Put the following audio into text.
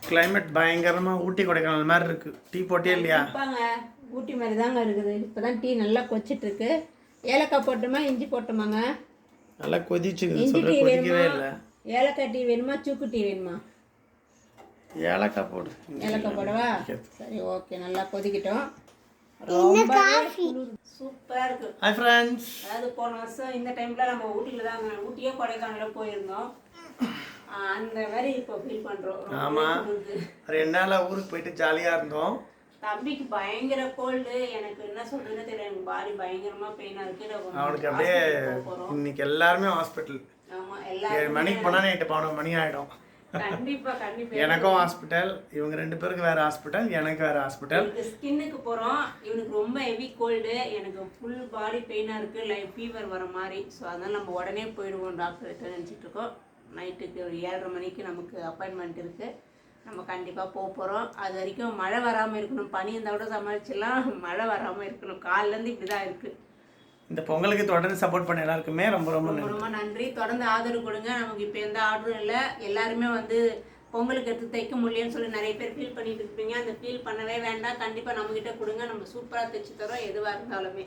Climate பயங்கரமா ஊட்டி கொடைக்கானல் மாதிரி இருக்கு. டீ போட்டே இல்லையா? ஊட்டி மாதிரி தாங்க இருக்குது. இப்போதான் டீ நல்லா கொதிச்சிட்டு இருக்கு. ஏலக்காய் போட்டுமா இஞ்சி போட்டுமாங்க? நல்லா கொதிச்சுக்குது. இஞ்சி டீ வேணுமா? இல்லை ஏலக்காய் டீ வேணுமா சுக்கு டீ வேணுமா? ஏலக்காய் போடு. ஏலக்காய் போடவா? சரி ஓகே. நல்லா கொதிக்கிட்டோம். ரொம்ப சூப்பராக இருக்கு. Hi friends. அதாவது போன வருஷம் இந்த டைம்ல நம்ம ஊட்டியில் தாங்க ஊட்டியே கொடைக்கானல போயிருந்தோம். அந்த மாதிரி இப்போ ஃபீல் பண்ணுறோம். ஆமாம், 2 நாள் ஊருக்கு போயிட்டு ஜாலியாக இருந்தோம். தம்பிக்கு பயங்கர கோல்டு. எனக்கு என்ன சொல்றதுன்னு தெரியல. எனக்கு பாடி பயங்கரமா பெயினா இருக்கு. அவனுக்கு அப்படியே இன்னைக்கு எல்லாருமே ஹாஸ்பிட்டல். ஆமா, 7 மணிக்கு போனால் நைட்டு 11 மணி ஆகிடும். கண்டிப்பா கண்டிப்பா. எனக்கும் ஹாஸ்பிட்டல், இவங்க 2 பேருக்கு வேற ஹாஸ்பிட்டல், எனக்கு வேற ஹாஸ்பிட்டல். ஸ்கின்னுக்கு போகிறோம். இவனுக்கு ரொம்ப ஹெவி கோல்டு. எனக்கு ஃபுல் பாடி பெயினாக இருக்குது. லைக் ஃபீவர் வர மாதிரி. ஸோ அதனால் நம்ம உடனே போயிடுவோம் டாக்டர்கிட்ட நினச்சிட்டு இருக்கோம். நைட்டுக்கு ஒரு 7:30 மணிக்கு நமக்கு அப்பாயின்மெண்ட் இருக்குது. நம்ம கண்டிப்பாக போகிறோம். அது வரைக்கும் மழை வராமல் இருக்கணும். பனி இருந்தால் கூட சமாளிச்சிடலாம். மழை வராமல் இருக்கணும். காலிலேருந்து இப்படி தான் இருக்குது. இந்த பொங்கலுக்கு தொடர்ந்து சப்போர்ட் பண்ண எல்லாருக்குமே ரொம்ப ரொம்ப ரொம்ப நன்றி. தொடர்ந்து ஆதரவு கொடுங்க. நமக்கு இப்போ எந்த ஆர்டரும் இல்லை. எல்லாருமே வந்து பொங்கலுக்கு எடுத்து தைக்க முடியலன்னு சொல்லி நிறைய பேர் ஃபீல் பண்ணிட்டு இருப்பீங்க. அந்த ஃபீல் பண்ணவே வேண்டாம். கண்டிப்பாக நம்மக்கிட்ட கொடுங்க. நம்ம சூப்பராக தைச்சு தரோம் எதுவாக இருந்தாலுமே.